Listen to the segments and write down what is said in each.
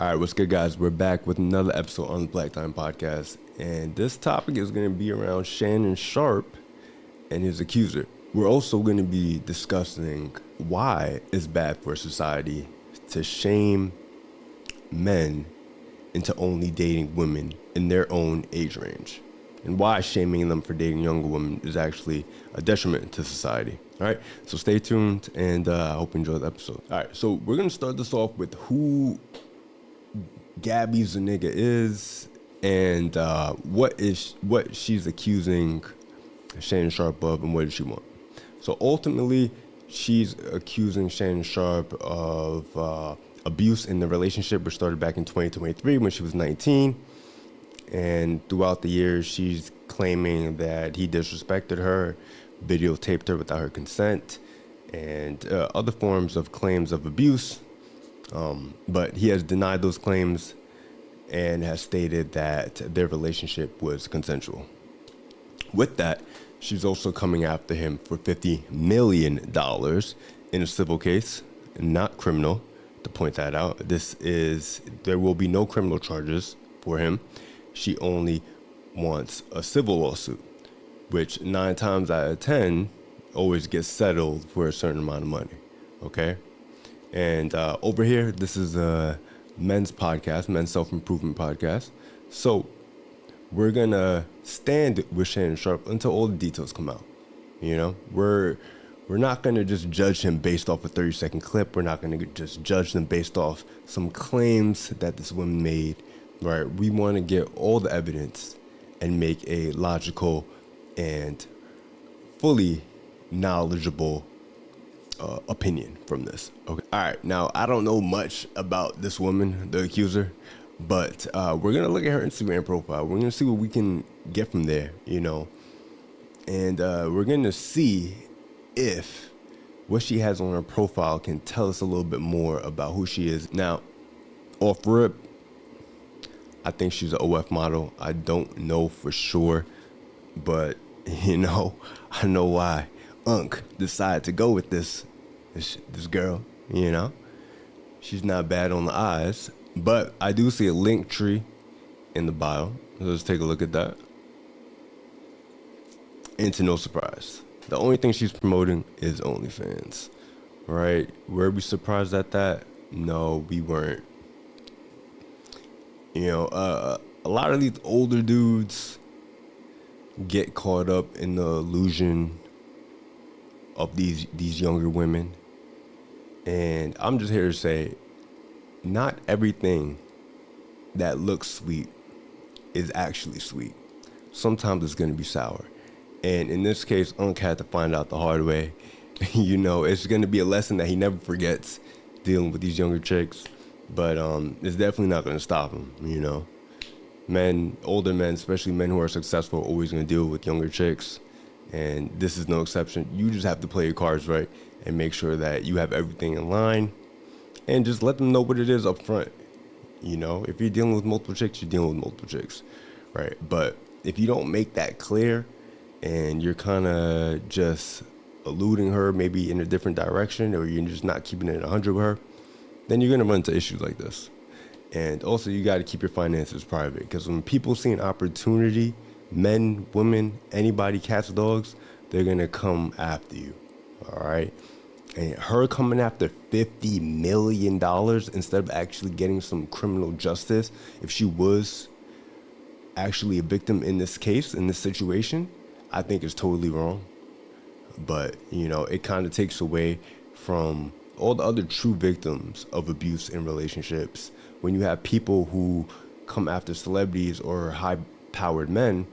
All right, what's good, guys? We're back with another episode on the Black Diamond Podcast, and this topic is going to be around Shannon Sharpe and his accuser. We're also going to be discussing why it's bad for society to shame men into only dating women in their own age range, and why shaming them for dating younger women is actually a detriment to society. All right, so stay tuned, and I hope you enjoy the episode. All right, so we're going to start this off with who Gabby's a nigga is, and what she's accusing Shannon Sharpe of, and what does she want. So ultimately, she's accusing Shannon Sharpe of abuse in the relationship, which started back in 2023 when she was 19, and throughout the years, she's claiming that he disrespected her, videotaped her without her consent, and other forms of claims of abuse. But he has denied those claims and has stated that their relationship was consensual. With that, she's also coming after him for $50 million in a civil case, not criminal, to point that out. There will be no criminal charges for him. She only wants a civil lawsuit, which 9 times out of 10 always gets settled for a certain amount of money, okay? And over here, this is a men's podcast, men's self-improvement podcast. So we're going to stand with Shannon Sharpe until all the details come out. You know, we're not going to just judge him based off a 30-second clip. We're not going to just judge them based off some claims that this woman made, right? We want to get all the evidence and make a logical and fully knowledgeable opinion from this. Okay. All right. Now, I don't know much about this woman, the accuser, but we're going to look at her Instagram profile. We're going to see what we can get from there, you know, and we're going to see if what she has on her profile can tell us a little bit more about who she is. Now, off rip, I think she's an OF model. I don't know for sure, but, you know, I know why Unc decided to go with this girl, you know. She's not bad on the eyes, but I do see a link tree in the bio. Let's take a look at that. And to no surprise, the only thing she's promoting is OnlyFans, right? Were we surprised at that? No, we weren't. You know, a lot of these older dudes get caught up in the illusion of these younger women. And I'm just here to say, not everything that looks sweet is actually sweet. Sometimes it's going to be sour. And in this case, Unc had to find out the hard way. You know, it's going to be a lesson that he never forgets dealing with these younger chicks. But it's definitely not going to stop him, you know. Men, older men, especially men who are successful, are always going to deal with younger chicks. And this is no exception. You just have to play your cards right and make sure that you have everything in line, and just let them know what it is up front. You know, if you're dealing with multiple chicks, you're dealing with multiple chicks, right? But if you don't make that clear and you're kind of just eluding her maybe in a different direction, or you're just not keeping it 100 with her, then you're going to run into issues like this. And also, you got to keep your finances private, because when people see an opportunity, men, women, anybody, cats, dogs, they're going to come after you, all right? And her coming after $50 million instead of actually getting some criminal justice, if she was actually a victim in this case, in this situation, I think is totally wrong. But, you know, it kind of takes away from all the other true victims of abuse in relationships. When you have people who come after celebrities or high-powered men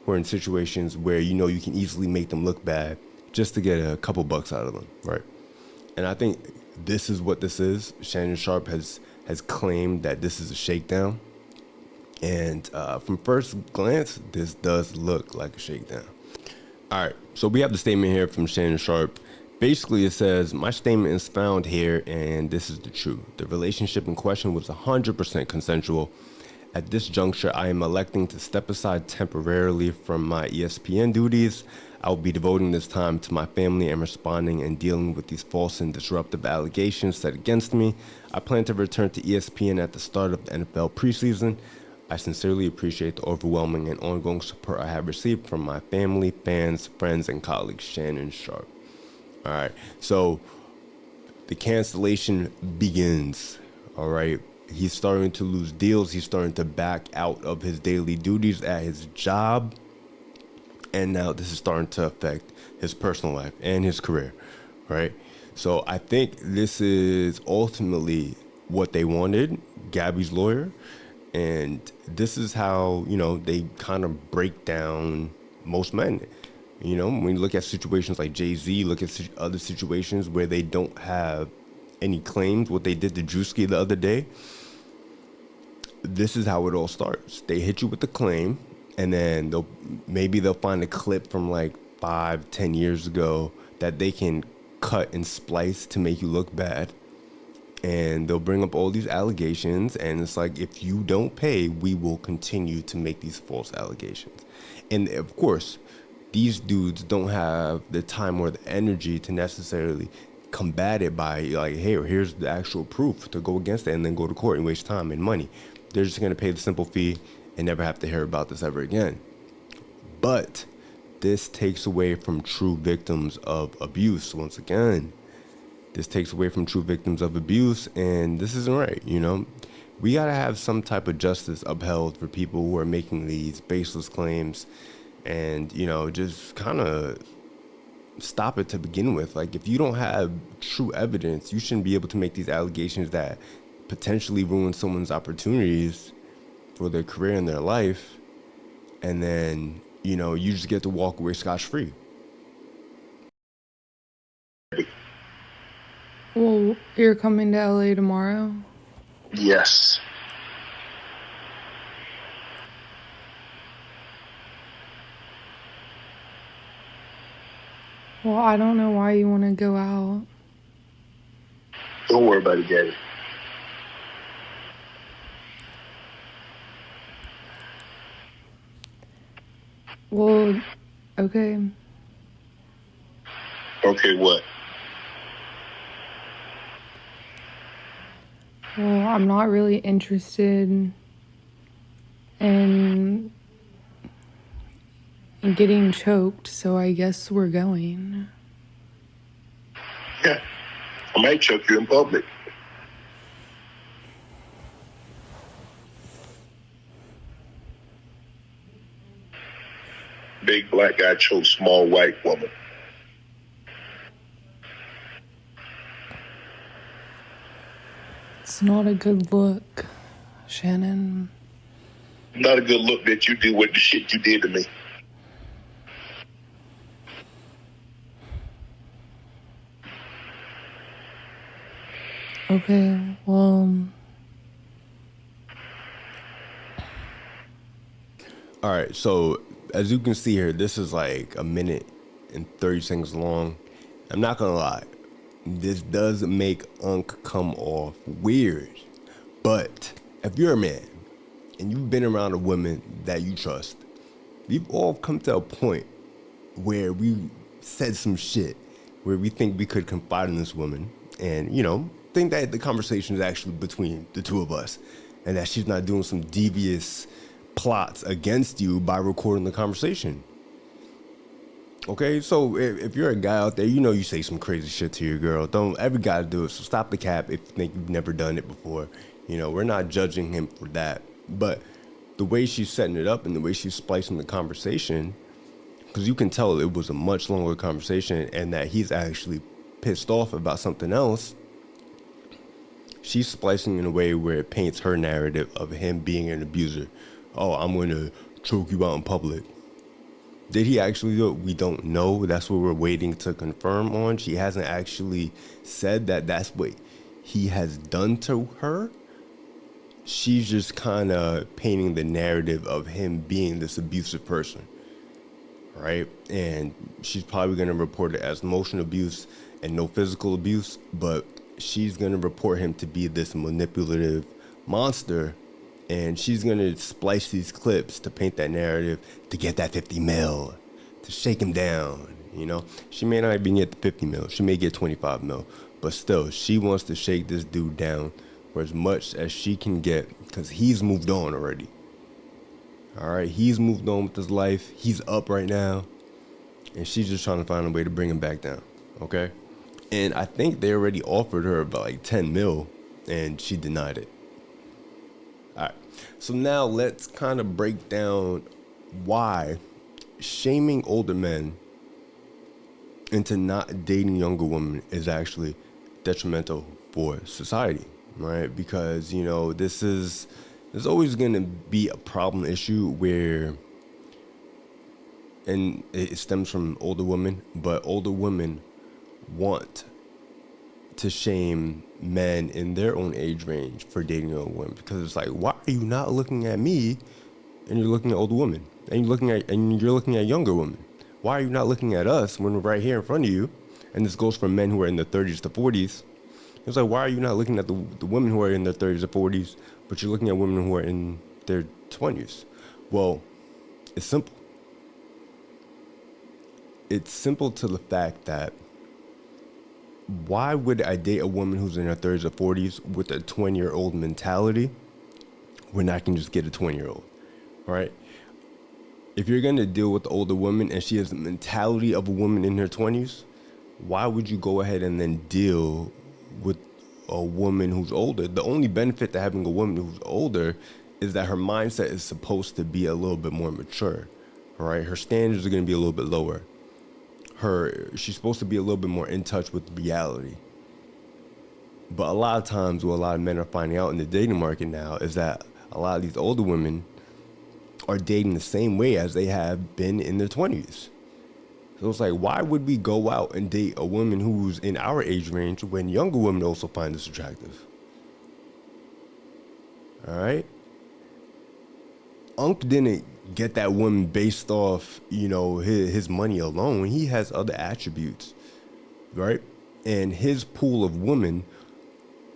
who are in situations where, you know, you can easily make them look bad just to get a couple bucks out of them, right? And I think this is what this is. Shannon Sharpe has claimed that this is a shakedown. And from first glance, this does look like a shakedown. All right, so we have the statement here from Shannon Sharpe. Basically, it says, my statement is found here, and this is the truth. The relationship in question was 100% consensual. At this juncture, I am electing to step aside temporarily from my ESPN duties. I will be devoting this time to my family and responding and dealing with these false and disruptive allegations set against me. I plan to return to ESPN at the start of the NFL preseason. I sincerely appreciate the overwhelming and ongoing support I have received from my family, fans, friends, and colleagues. Shannon Sharpe. All right, so the cancellation begins. All right, he's starting to lose deals. He's starting to back out of his daily duties at his job. And now this is starting to affect his personal life and his career, right? So I think this is ultimately what they wanted, Gabby's lawyer. And this is how, they kind of break down most men. When you look at situations like Jay-Z, look at other situations where they don't have any claims, what they did to Drewski the other day, this is how it all starts. They hit you with the claim, and then they'll find a clip from like 5-10 years ago that they can cut and splice to make you look bad. And they'll bring up all these allegations, and it's like, if you don't pay, we will continue to make these false allegations. And of course, these dudes don't have the time or the energy to necessarily combat it by like, hey, here's the actual proof to go against it and then go to court and waste time and money. They're just going to pay the simple fee and never have to hear about this ever again. But this takes away from true victims of abuse. Once again, this takes away from true victims of abuse, and this isn't right. We got to have some type of justice upheld for people who are making these baseless claims, and, just kind of stop it to begin with. Like, if you don't have true evidence, you shouldn't be able to make these allegations that potentially ruin someone's opportunities for their career and their life, and then, you just get to walk away scotch-free. Well, you're coming to LA tomorrow? Yes. Well, I don't know why you want to go out. Don't worry about it, Gabby. Well, okay. Okay, what? Well, I'm not really interested in getting choked, so I guess we're going. Yeah. I might choke you in public. Big black guy chokes small white woman. It's not a good look, Shannon. Not a good look that you did with the shit you did to me. Okay, well... All right, so as you can see here, this is like 1 minute and 30 seconds long. I'm not gonna lie, this does make Unc come off weird. But if you're a man and you've been around a woman that you trust, we've all come to a point where we said some shit where we think we could confide in this woman and, think that the conversation is actually between the two of us and that she's not doing some devious plots against you by recording the conversation. Okay, so if you're a guy out there, you say some crazy shit to your girl. Don't every guy do it. So stop the cap if you think you've never done it before. We're not judging him for that. But the way she's setting it up and the way she's splicing the conversation, because you can tell it was a much longer conversation and that he's actually pissed off about something else. She's splicing in a way where it paints her narrative of him being an abuser. Oh, I'm going to choke you out in public. Did he actually do it? We don't know. That's what we're waiting to confirm on. She hasn't actually said that that's what he has done to her. She's just kind of painting the narrative of him being this abusive person, right? And she's probably going to report it as emotional abuse and no physical abuse, but she's going to report him to be this manipulative monster. And she's going to splice these clips to paint that narrative to get that 50 mil, to shake him down. She may not even get the 50 mil. She may get 25 mil, but still, she wants to shake this dude down for as much as she can get because he's moved on already. All right, he's moved on with his life. He's up right now, and she's just trying to find a way to bring him back down. Okay, and I think they already offered her about like 10 mil, and she denied it. All right, so now let's kind of break down why shaming older men into not dating younger women is actually detrimental for society, right? Because, there's always going to be a problem issue where, and it stems from older women, but older women want to shame men in their own age range for dating younger women, because it's like, why are you not looking at me and you're looking at older women and you're looking at younger women? Why are you not looking at us when we're right here in front of you? And this goes for men who are in their 30s to 40s. It's like, why are you not looking at the women who are in their 30s or 40s, but you're looking at women who are in their 20s? Well, it's simple. It's simple to the fact that why would I date a woman who's in her 30s or 40s with a 20-year-old mentality when I can just get a 20-year-old, right? If you're going to deal with the older woman and she has the mentality of a woman in her 20s, why would you go ahead and then deal with a woman who's older? The only benefit to having a woman who's older is that her mindset is supposed to be a little bit more mature, right? Her standards are going to be a little bit lower. She's supposed to be a little bit more in touch with reality. But a lot of times what a lot of men are finding out in the dating market now is that a lot of these older women are dating the same way as they have been in their 20s. So it's like, why would we go out and date a woman who's in our age range when younger women also find this attractive? All right? Unc didn't get that woman based off, his money alone. He has other attributes, right? And his pool of women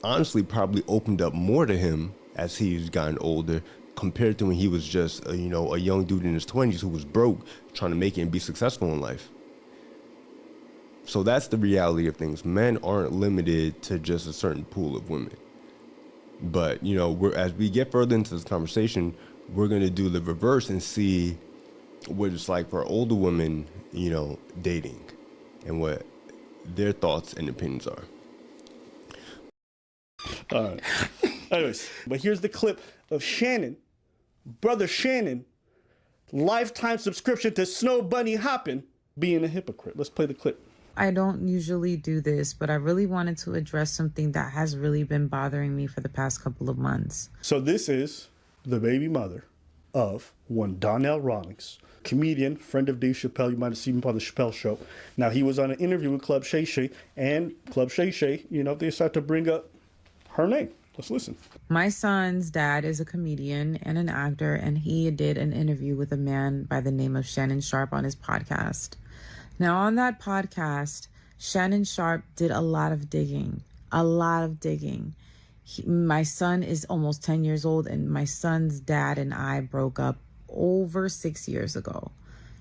honestly probably opened up more to him as he's gotten older compared to when he was just, a young dude in his 20s who was broke, trying to make it and be successful in life. So that's the reality of things. Men aren't limited to just a certain pool of women. But, as we get further into this conversation, we're going to do the reverse and see what it's like for older women, dating and what their thoughts and opinions are. All right. Anyways, but here's the clip of Shannon, brother Shannon, lifetime subscription to Snow Bunny hopping, being a hypocrite. Let's play the clip. I don't usually do this, but I really wanted to address something that has really been bothering me for the past couple of months. So this is the baby mother of one Donnell Rawlings, comedian, friend of Dave Chappelle. You might have seen him on the Chappelle Show. Now, he was on an interview with Club Shay Shay, and Club Shay Shay, they start to bring up her name. Let's listen. My son's dad is a comedian and an actor, and he did an interview with a man by the name of Shannon Sharpe on his podcast. Now, on that podcast, Shannon Sharpe did a lot of digging. My son is almost 10 years old, and my son's dad and I broke up over 6 years ago.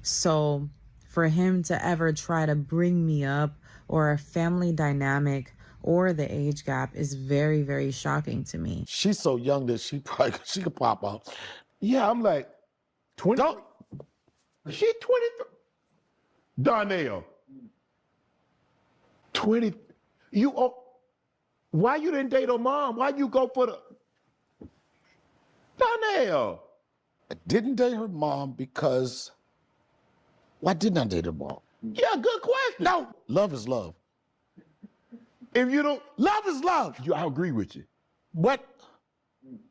So for him to ever try to bring me up or a family dynamic or the age gap is very, very shocking to me. She's so young that she could pop out. Yeah, I'm like, 20. She 23. Donnell. 20. Why you didn't date her mom? Why you go for the Donnell? I didn't date her mom because why didn't I date her mom? Yeah, good question. No, love is love. If you don't, love is love. I agree with you. What?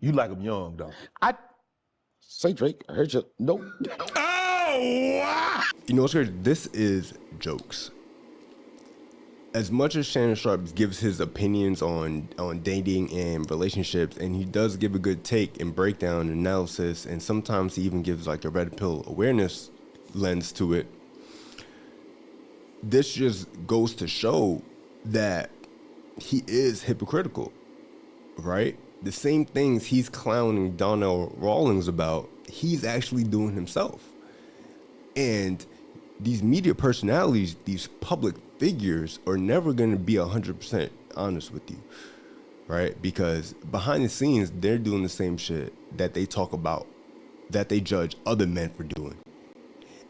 You like them young, though. I say Drake. I heard you. Nope. Oh, wow. What's crazy? This is jokes. As much as Shannon Sharpe gives his opinions on dating and relationships, and he does give a good take and breakdown and analysis, and sometimes he even gives like a red pill awareness lens to it, this just goes to show that he is hypocritical, right? The same things he's clowning Donnell Rawlings about, he's actually doing himself. And these media personalities, these public figures are never going to be 100% honest with you, right? Because behind the scenes, they're doing the same shit that they talk about, that they judge other men for doing.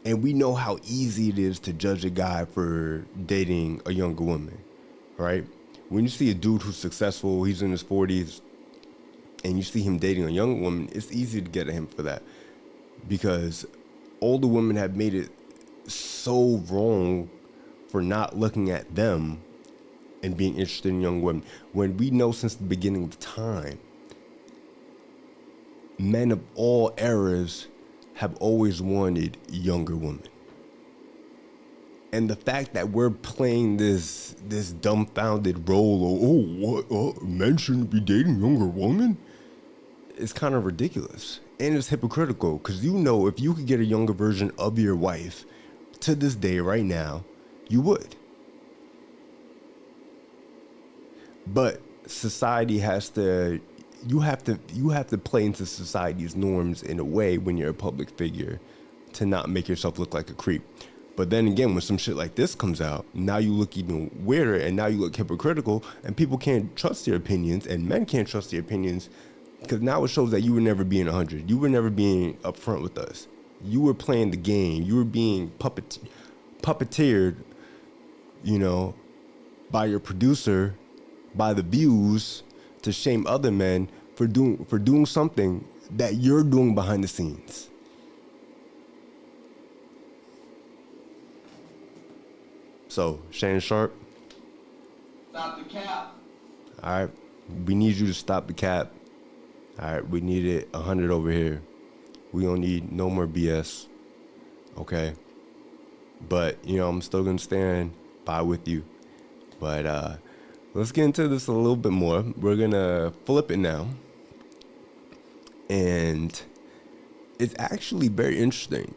And we know how easy it is to judge a guy for dating a younger woman, right? When you see a dude who's successful, he's in his 40s, and you see him dating a young woman, it's easy to get at him for that. Because older women have made it so wrong for not looking at them and being interested in young women. When we know since the beginning of time, men of all eras have always wanted younger women. And the fact that we're playing this dumbfounded role of, men shouldn't be dating younger women, is kind of ridiculous. And it's hypocritical, because you know if you could get a younger version of your wife to this day right now, you would. But society has to, you have to play into society's norms in a way when you're a public figure to not make yourself look like a creep. But then again, when some shit like this comes out, now you look even weirder, and now you look hypocritical, and people can't trust your opinions, and men can't trust your opinions, because now it shows that you were never being 100. You were never being upfront with us. You were playing the game. You were being puppeteered, by your producer, by the views, to shame other men for doing something that you're doing behind the scenes. So, Shannon Sharpe. Stop the cap. All right. We need you to stop the cap. All right. We need it 100 over here. We don't need no more BS. Okay. But, I'm still going to stand by with you. But let's get into this a little bit more. We're going to flip it now. And it's actually very interesting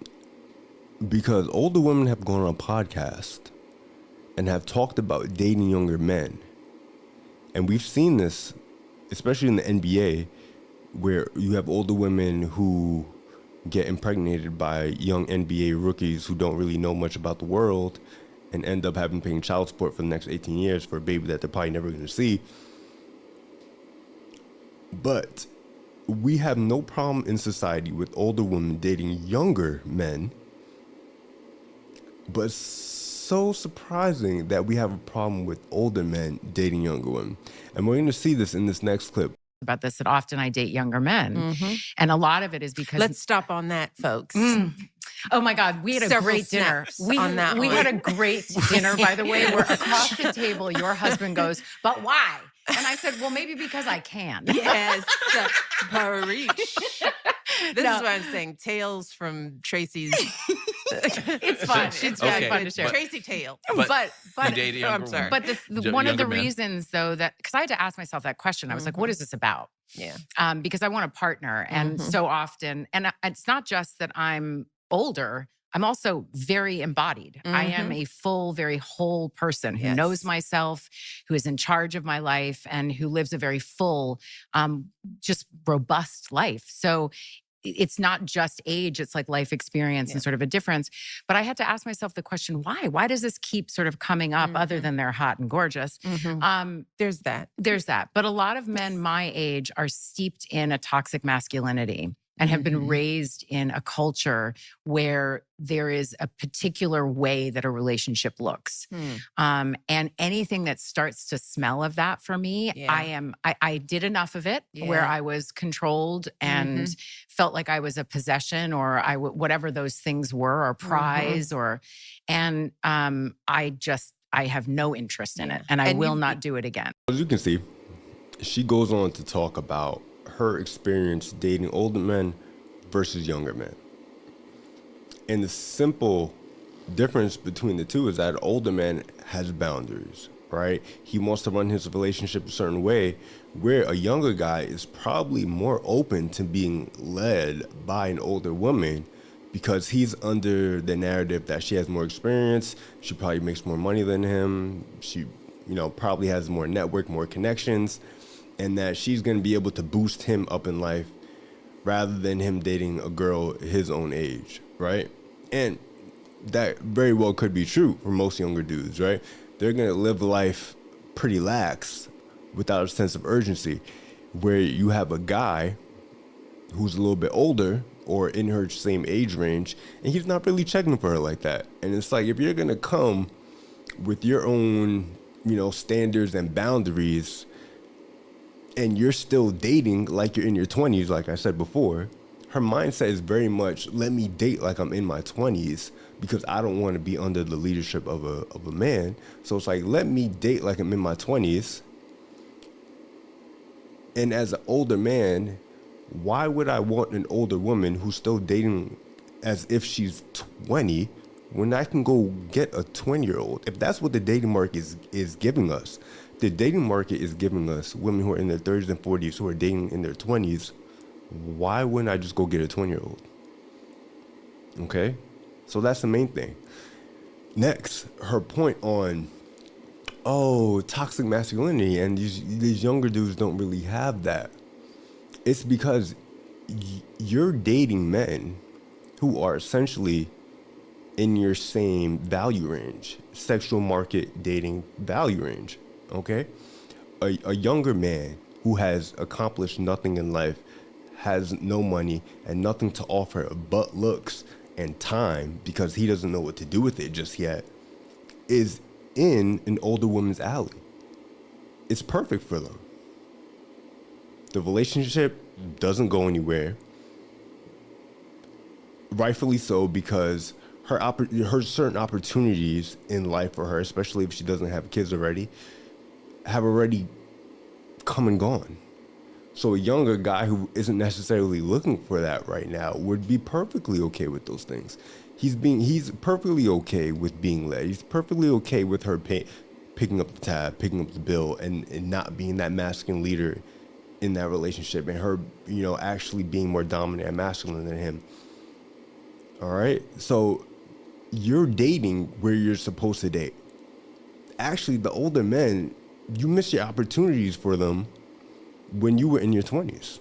because older women have gone on a podcast and have talked about dating younger men. And we've seen this, especially in the NBA, where you have older women who get impregnated by young NBA rookies who don't really know much about the world and end up having paying child support for the next 18 years for a baby that they're probably never going to see. But we have no problem in society with older women dating younger men. But so surprising that we have a problem with older men dating younger women. And we're going to see this in this next clip. About this, that often I date younger men. And a lot of it is because... Let's stop on that, folks. Oh my God, we had a great dinner. We had a great dinner, by the way, where across the table, your husband goes, "But why?" And I said, "Well, maybe because I can." Yes, Parish. This is what I'm saying. Tales from Tracy's... It's fun. It's very fun to share. Tracy tales. But you date a younger woman. But one of the reasons, though, that because I had to ask myself that question, I was like, "What is this about?" Yeah. Because I want a partner, and so often, and it's not just that I'm older. I'm also very embodied. I am a full, very whole person who knows myself, who is in charge of my life, and who lives a very full, just robust life. So it's not just age, it's like life experience and sort of a difference. But I had to ask myself the question, why? Why does this keep sort of coming up other than they're hot and gorgeous? There's that. There's that. But a lot of men my age are steeped in a toxic masculinity and have been raised in a culture where there is a particular way that a relationship looks. And anything that starts to smell of that for me, I did enough of it where I was controlled and felt like I was a possession or whatever those things were, or prize, and I have no interest in it, and I will not do it again. As you can see, she goes on to talk about her experience dating older men versus younger men. And the simple difference between the two is that an older man has boundaries, right? He wants to run his relationship a certain way, where a younger guy is probably more open to being led by an older woman because he's under the narrative that she has more experience, she probably makes more money than him, she, probably has more network, more connections, and that she's going to be able to boost him up in life rather than him dating a girl his own age, right? And that very well could be true for most younger dudes, right? They're going to live life pretty lax without a sense of urgency, where you have a guy who's a little bit older or in her same age range, and he's not really checking for her like that. And it's like, if you're going to come with your own, standards and boundaries, and you're still dating like you're in your 20s, like I said before, her mindset is very much, let me date like I'm in my 20s because I don't want to be under the leadership of a man. So it's like, let me date like I'm in my 20s. And as an older man, why would I want an older woman who's still dating as if she's 20 when I can go get a 20-year-old? If that's what the dating market is giving us, the dating market is giving us women who are in their 30s and 40s who are dating in their 20s. Why wouldn't I just go get a 20-year-old? Okay? So that's the main thing. Next, her point on, toxic masculinity, and these younger dudes don't really have that. It's because you're dating men who are essentially in your same value range, sexual market dating value range, okay? A younger man who has accomplished nothing in life, has no money and nothing to offer but looks and time because he doesn't know what to do with it just yet, is in an older woman's alley. It's perfect for them. The relationship doesn't go anywhere. Rightfully so, because her certain opportunities in life for her, especially if she doesn't have kids already, have already come and gone. So a younger guy who isn't necessarily looking for that right now would be perfectly okay with those things. He's perfectly okay with being led. He's perfectly okay with her picking up the tab, picking up the bill, and not being that masculine leader in that relationship, and her, actually being more dominant and masculine than him. All right. So you're dating where you're supposed to date. Actually, the older men, you miss your opportunities for them when you were in your 20s.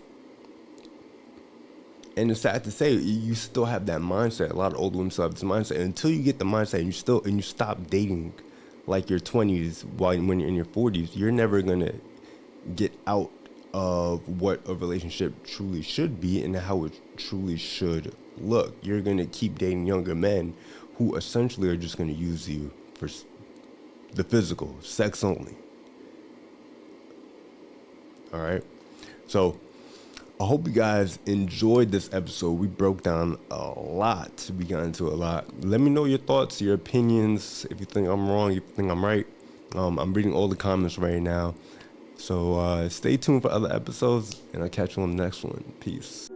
And it's sad to say, you still have that mindset. A lot of older women still have this mindset. And until you get the mindset and you stop dating like your 20s when you're in your 40s, you're never going to get out of what a relationship truly should be and how it truly should look. You're going to keep dating younger men who essentially are just going to use you for the physical, sex only. All right. So I hope you guys enjoyed this episode. We broke down a lot. We got into a lot. Let me know your thoughts, your opinions. If you think I'm wrong, if you think I'm right. I'm reading all the comments right now. So stay tuned for other episodes, and I'll catch you on the next one. Peace.